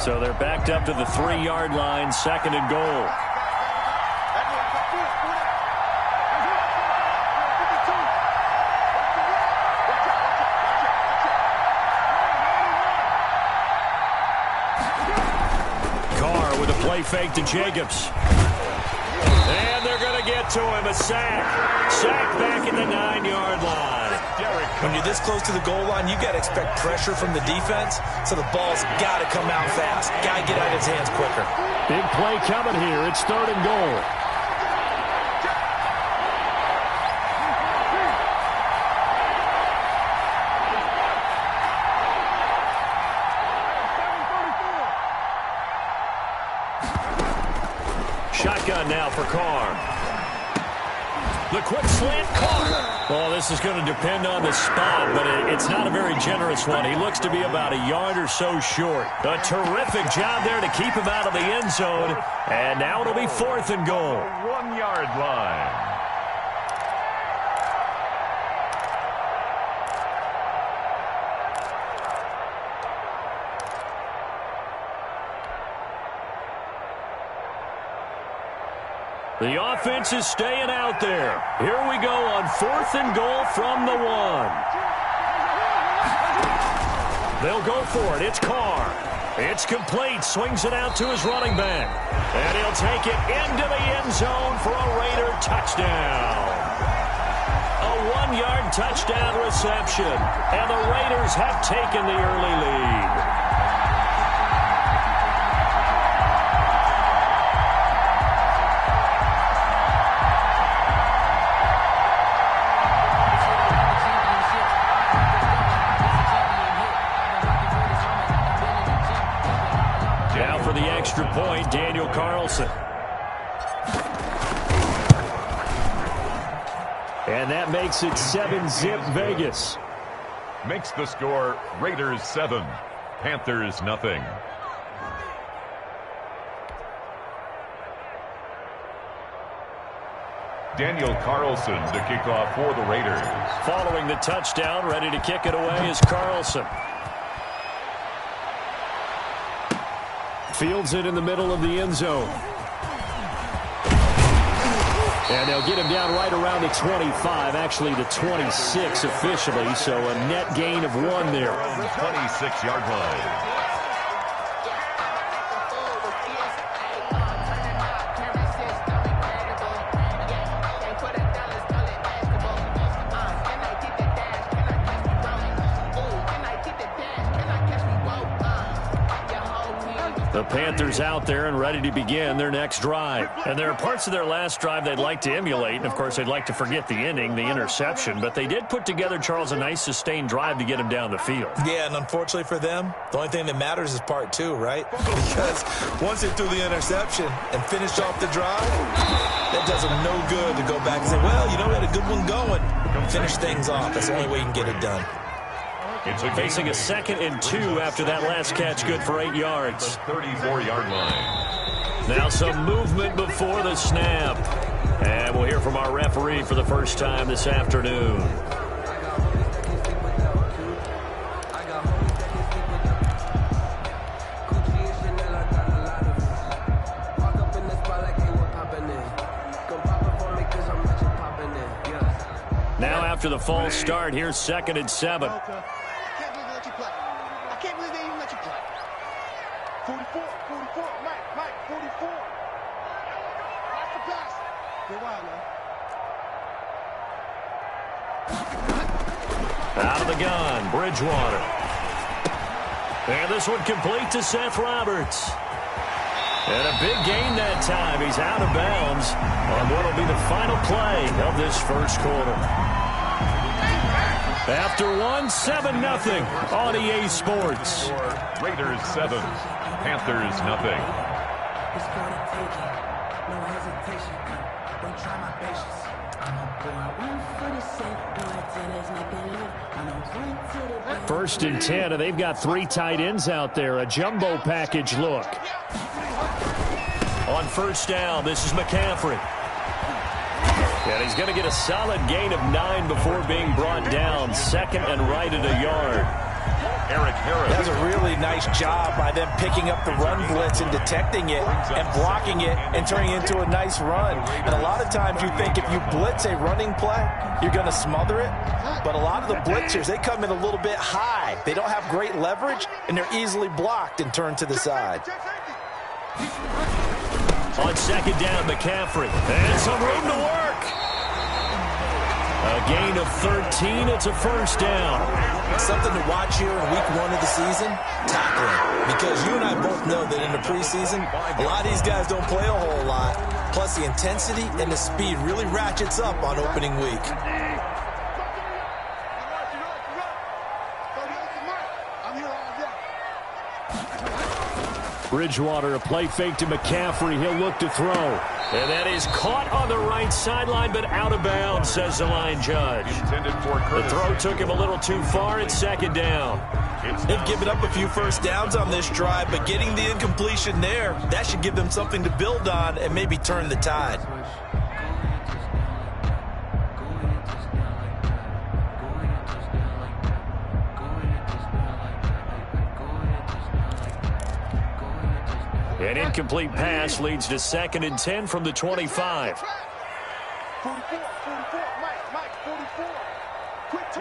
So they're backed up to the 3-yard line, 2nd and goal. Carr with a play fake to Jacobs. And they're going to get to him. A sack. Sack back at the 9-yard line. When you're this close to the goal line, you got to expect pressure from the defense, so the ball's got to come out fast. Got to get out of his hands quicker. Big play coming here. It's 3rd and goal. Shotgun now for Carr. The quick slant, Carr. Well, this is going to depend on the spot, but it's not a very generous one. He looks to be about a yard or so short. A terrific job there to keep him out of the end zone. And now it'll be 4th and goal. 1-yard line. The offense is staying out there. Here we go on 4th and goal from the 1. They'll go for it. It's Carr. It's complete. Swings it out to his running back. And he'll take it into the end zone for a Raider touchdown. A 1-yard touchdown reception. And the Raiders have taken the early lead. Point, Daniel Carlson. And that makes it 7-zip Vegas. Makes the score Raiders 7, Panthers nothing. Daniel Carlson to kick off for the Raiders. Following the touchdown, ready to kick it away is Carlson. Fields it in the middle of the end zone. And they'll get him down right around the 25, actually the 26 officially, so a net gain of 1 there. 26-yard line. The Panthers out there and ready to begin their next drive. And there are parts of their last drive they'd like to emulate. And, of course, they'd like to forget the ending, the interception. But they did put together, Charles, a nice sustained drive to get him down the field. Yeah, and unfortunately for them, the only thing that matters is part 2, right? Because once they threw the interception and finished off the drive, that does them no good to go back and say, well, you know, we had a good one going. Finish things off. That's the only way you can get it done. Facing a 2nd and 2 after that last catch, good for 8 yards. 34-yard line. Now some movement before the snap. And we'll hear from our referee for the first time this afternoon. Now after the false start, here's 2nd and 7. I can't believe they even let you play. 44, Mike, 44. Watch the pass. Get wild, man. Out of the gun, Bridgewater. And this one complete to Seth Roberts. And a big gain that time. He's out of bounds on what will be the final play of this first quarter. After 7-0 on EA Sports. Raiders 7, Panthers nothing. First and 10, and they've got 3 tight ends out there. A jumbo package look. On first down, this is McCaffrey. And he's going to get a solid gain of 9 before being brought down. 2nd and right at a yard. That's a really nice job by them picking up the run blitz and detecting it and blocking it and turning it into a nice run. And a lot of times you think if you blitz a running play, you're going to smother it. But a lot of the blitzers, they come in a little bit high. They don't have great leverage, and they're easily blocked and turned to the side. On second down, McCaffrey. And some room to work. A gain of 13. It's a first down. Something to watch here in week 1 of the season, tackling. Because you and I both know that in the preseason, a lot of these guys don't play a whole lot. Plus, the intensity and the speed really ratchets up on opening week. Bridgewater, a play fake to McCaffrey. He'll look to throw. And that is caught on the right sideline, but out of bounds, says the line judge. The throw took him a little too far. It's second down. They've given up a few first downs on this drive, but getting the incompletion there, that should give them something to build on and maybe turn the tide. An incomplete pass leads to 2nd and 10 from the 25. 44, Mike, 44. Quick to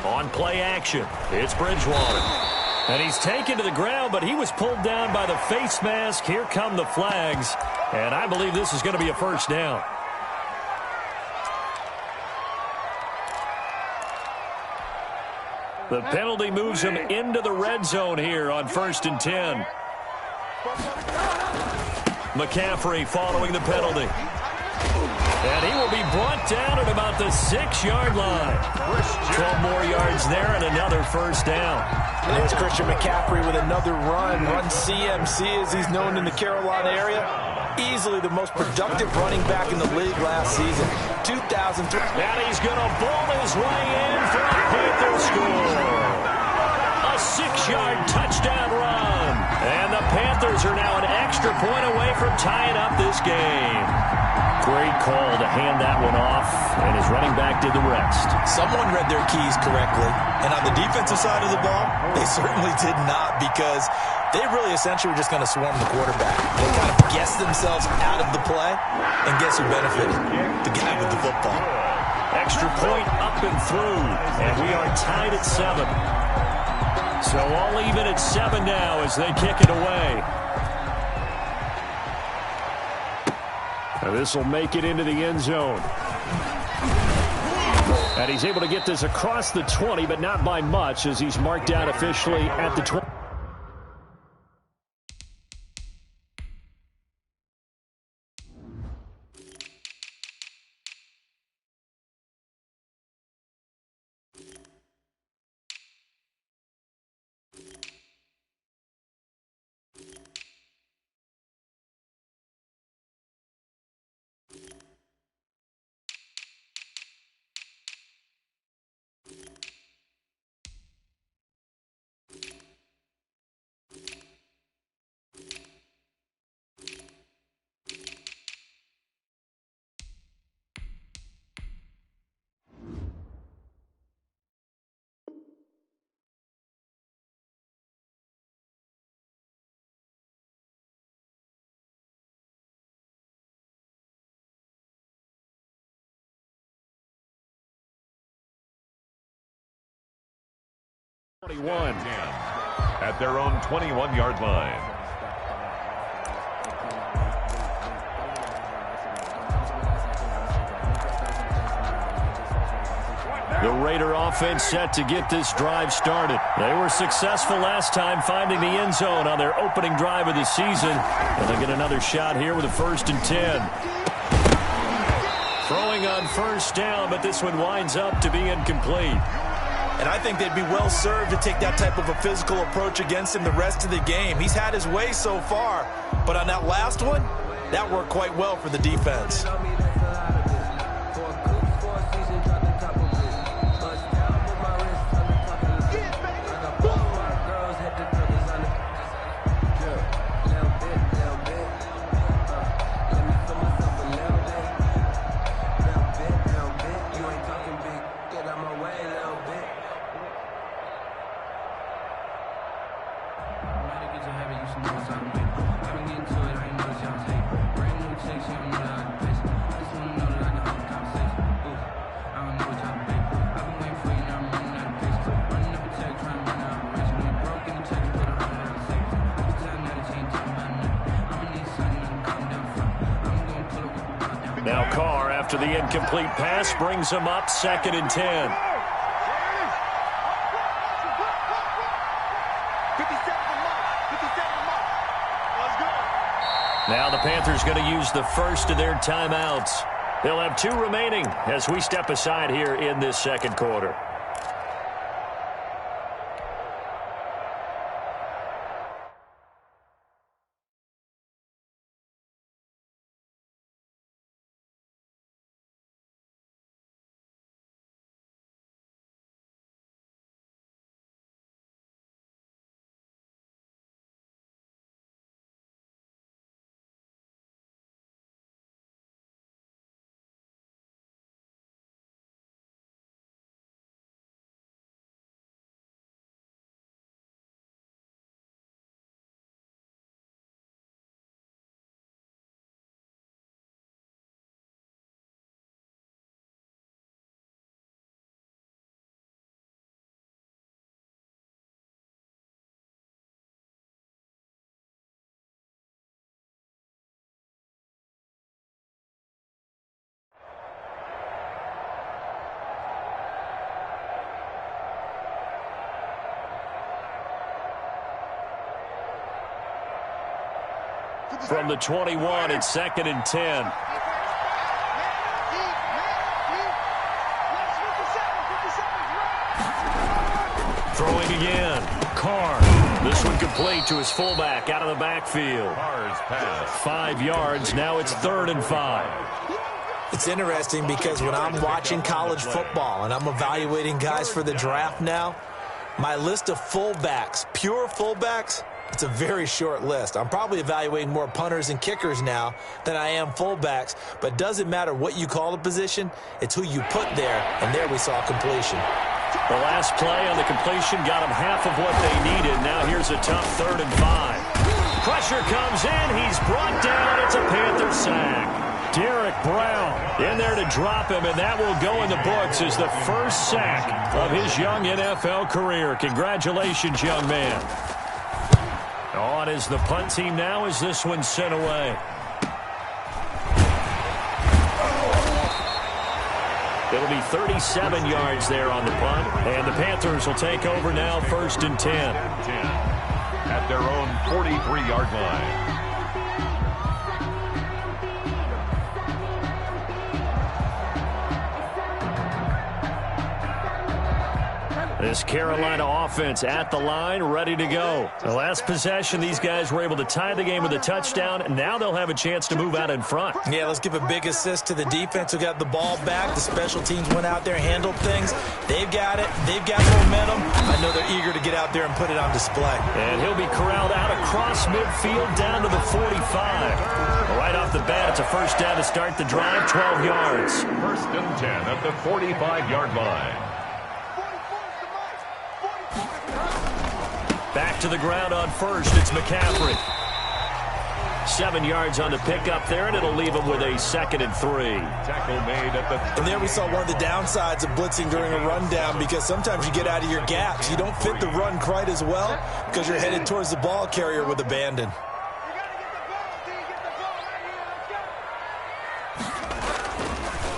On play action, it's Bridgewater. And he's taken to the ground, but he was pulled down by the face mask. Here come the flags. And I believe this is going to be a first down. The penalty moves him into the red zone here on 1st and 10. McCaffrey following the penalty. And he will be brought down at about the 6-yard line. 12 more yards there and another first down. And there's Christian McCaffrey with another run CMC as he's known in the Carolina area. Easily the most productive running back in the league last season. 2003. And he's going to bowl his way in for a Panther score. A 6-yard touchdown run. And the Panthers are now an extra point away from tying up this game. Great call to hand that one off, and his running back did the rest. Someone read their keys correctly, and on the defensive side of the ball, they certainly did not, because they really essentially were just going to swarm the quarterback. They kind of guessed themselves out of the play, and guess who benefited? The guy with the football. Extra point up and through, and we are tied at 7. So all even at 7 now as they kick it away. And this will make it into the end zone. And he's able to get this across the 20, but not by much, as he's marked out officially at the 20. At their own 21-yard line. The Raider offense set to get this drive started. They were successful last time finding the end zone on their opening drive of the season. And they'll get another shot here with a 1st and 10. Throwing on first down, but this one winds up to be incomplete. And I think they'd be well served to take that type of a physical approach against him the rest of the game. He's had his way so far, but on that last one, that worked quite well for the defense. get out my way a little bit. Now Carr, after the incomplete pass, brings him up 2nd and 10. Now the Panthers going to use the first of their timeouts. They'll have 2 remaining as we step aside here in this second quarter. From the 21, it's 2nd and 10. Throwing again. Carr. This one complete to his fullback out of the backfield. Carr's pass. 5 yards. Now it's 3rd and 5. It's interesting because when I'm watching college football and I'm evaluating guys for the draft now, my list of fullbacks, pure fullbacks, it's a very short list. I'm probably evaluating more punters and kickers now than I am fullbacks, but it doesn't matter what you call the position, it's who you put there, and there we saw completion. The last play on the completion got them half of what they needed. Now here's a tough 3rd and 5. Pressure comes in. He's brought down. It's a Panther sack. Derek Brown in there to drop him, and that will go in the books as the first sack of his young NFL career. Congratulations, young man. On is the punt team now as this one's sent away. It'll be 37 yards there on the punt, and the Panthers will take over now 1st and 10. At their own 43-yard line. This Carolina offense at the line, ready to go. The last possession, these guys were able to tie the game with a touchdown, and now they'll have a chance to move out in front. Yeah, let's give a big assist to the defense who got the ball back. The special teams went out there and handled things. They've got it. They've got momentum. I know they're eager to get out there and put it on display. And he'll be corralled out across midfield down to the 45. Right off the bat, it's a first down to start the drive, 12 yards. 1st and 10 at the 45-yard line. Back to the ground on first, it's McCaffrey. 7 yards on the pickup there, and it'll leave him with a 2nd and 3. Tackle made at the 30. And there we saw one of the downsides of blitzing during a rundown, because sometimes you get out of your gaps. You don't fit the run quite as well because you're headed towards the ball carrier with abandon.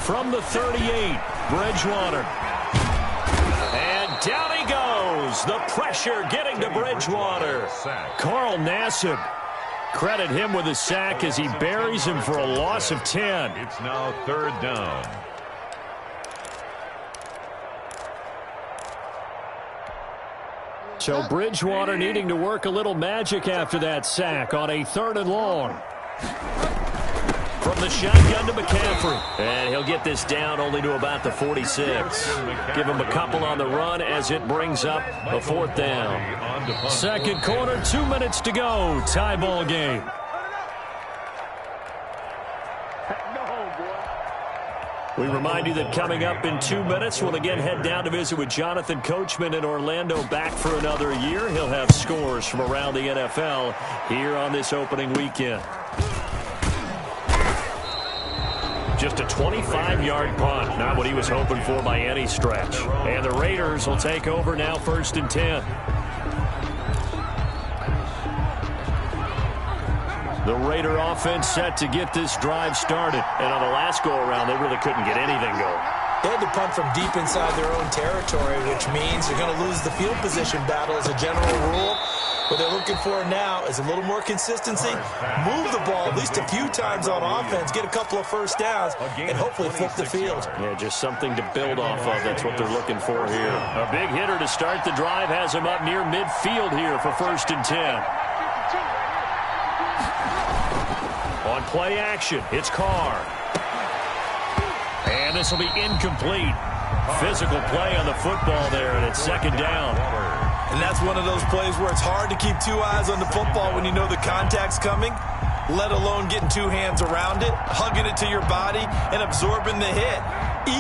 From the 38, Bridgewater. And down he goes. The pressure getting to Bridgewater. Carl Nassib. Credit him with a sack as he buries him for a loss of 10. It's now 3rd down. So Bridgewater needing to work a little magic after that sack on a 3rd and long. From the shotgun to McCaffrey. And he'll get this down only to about the 46. Give him a couple on the run as it brings up a 4th down. Second quarter, 2 minutes to go. Tie ball game. We remind you that coming up in 2 minutes, we'll again head down to visit with Jonathan Coachman in Orlando, back for another year. He'll have scores from around the NFL here on this opening weekend. Just a 25-yard punt, not what he was hoping for by any stretch. And the Raiders will take over now, 1st and 10. The Raider offense set to get this drive started. And on the last go-around, they really couldn't get anything going. They had to punt from deep inside their own territory, which means they're going to lose the field position battle as a general rule. What they're looking for now is a little more consistency, move the ball at least a few times on offense, get a couple of first downs, and hopefully flip the field. Yeah, just something to build off of. That's what they're looking for here. A big hitter to start the drive has him up near midfield here for 1st and 10. On play action, it's Carr. And this will be incomplete. Physical play on the football there, and it's 2nd down. And that's one of those plays where it's hard to keep 2 eyes on the football when you know the contact's coming, let alone getting 2 hands around it, hugging it to your body, and absorbing the hit,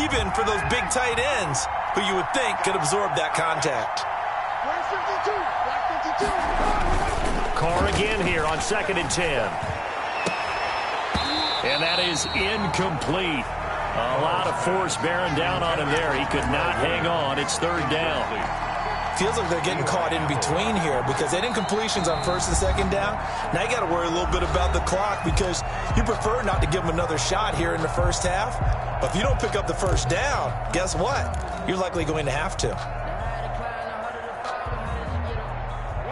even for those big tight ends who you would think could absorb that contact. Carr again here on 2nd and 10. And that is incomplete. A lot of force bearing down on him there. He could not hang on. It's 3rd down. Feels like they're getting caught in between here because they had incompletions on 1st and 2nd down. Now you got to worry a little bit about the clock because you prefer not to give them another shot here in the first half. But if you don't pick up the first down, guess what? You're likely going to have to.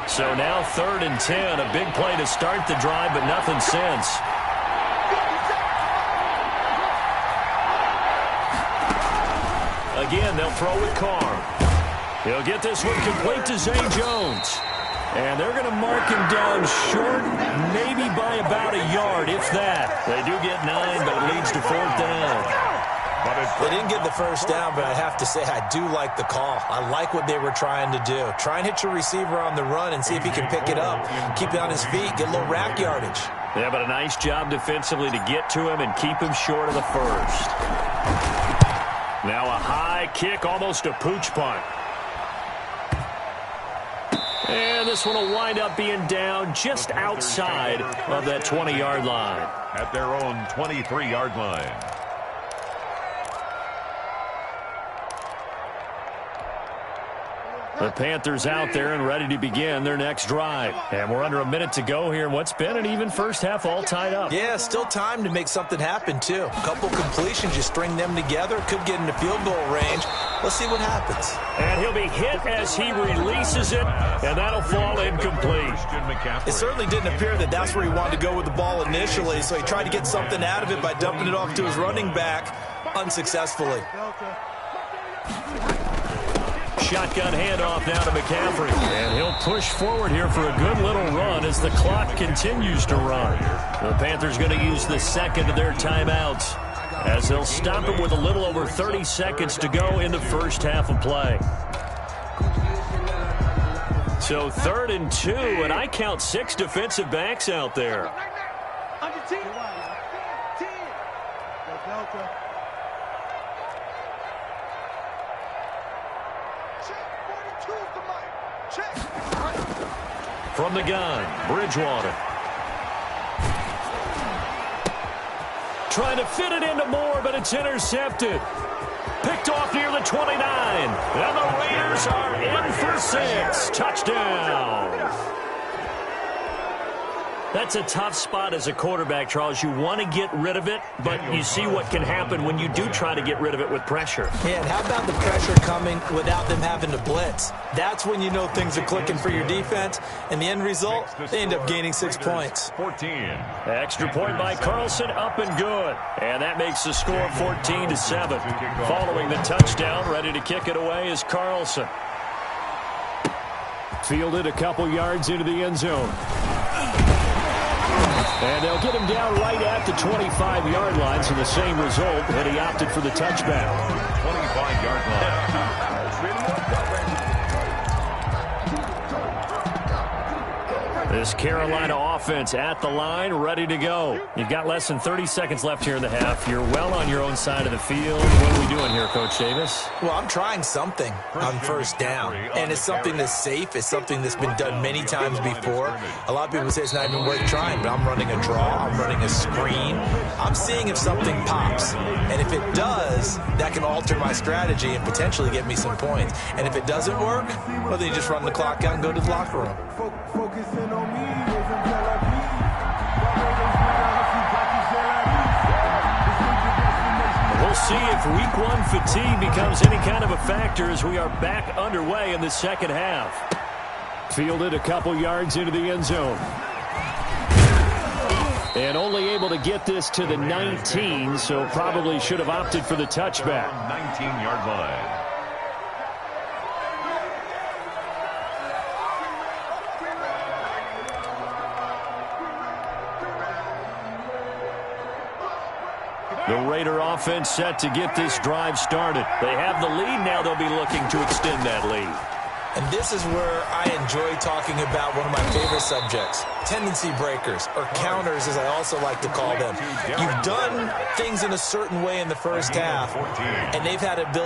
So now 3rd and 10. A big play to start the drive, but nothing since. Again, they'll throw with Carr. He'll get this one complete to Zay Jones. And they're going to mark him down short, maybe by about a yard, if that. They do get 9, but it leads to 4th down. They didn't get the first down, but I have to say I do like the call. I like what they were trying to do. Try and hit your receiver on the run and see if he can pick it up. Keep it on his feet, get a little rack yardage. Yeah, but a nice job defensively to get to him and keep him short of the first. Now a high kick, almost a pooch punt. And this one will wind up being down just outside of that 20-yard line. At their own 23-yard line. The Panthers out there and ready to begin their next drive. And we're under a minute to go here in what's been an even first half, all tied up. Yeah, still time to make something happen, too. A couple completions, you string them together, could get into field goal range. Let's see what happens. And he'll be hit as he releases it, and that'll fall incomplete. It certainly didn't appear that that's where he wanted to go with the ball initially, so he tried to get something out of it by dumping it off to his running back unsuccessfully. Shotgun handoff now to McCaffrey. And he'll push forward here for a good little run as the clock continues to run. The Panthers going to use the second of their timeouts as they'll stop it with a little over 30 seconds to go in the first half of play. So 3rd and 2, and I count 6 defensive backs out there. From the gun, Bridgewater. Trying to fit it into Moore, but it's intercepted. Picked off near the 29. And the Raiders are in for 6. Touchdown. That's a tough spot as a quarterback, Charles. You want to get rid of it, but you see what can happen when you do try to get rid of it with pressure. Yeah, and how about the pressure coming without them having to blitz? That's when you know things are clicking for your defense, and the end result, they end up gaining 6 points. 14. Extra point by Carlson, up and good. And that makes the score 14-7. Following the touchdown, ready to kick it away is Carlson. Fielded a couple yards into the end zone. And they'll get him down right at the 25-yard line, so the same result, and he opted for the touchback. 25-yard line. This Carolina offense at the line, ready to go. You've got less than 30 seconds left here in the half. You're well on your own side of the field. What are we doing here, Coach Davis? Well, I'm trying something on first down, and it's something that's safe. It's something that's been done many times before. A lot of people say it's not even worth trying, but I'm running a draw. I'm running a screen. I'm seeing if something pops, and if it does, that can alter my strategy and potentially get me some points. And if it doesn't work, well, then you just run the clock out and go to the locker room. We'll see if week one fatigue becomes any kind of a factor as we are back underway in the second half. Fielded a couple yards into the end zone. And only able to get this to the 19, so probably should have opted for the touchback. 19-yard line. The Raider offense set to get this drive started. They have the lead. Now they'll be looking to extend that lead. And this is where I enjoy talking about one of my favorite subjects, tendency breakers, or counters as I also like to call them. You've done things in a certain way in the first half, and they've had ability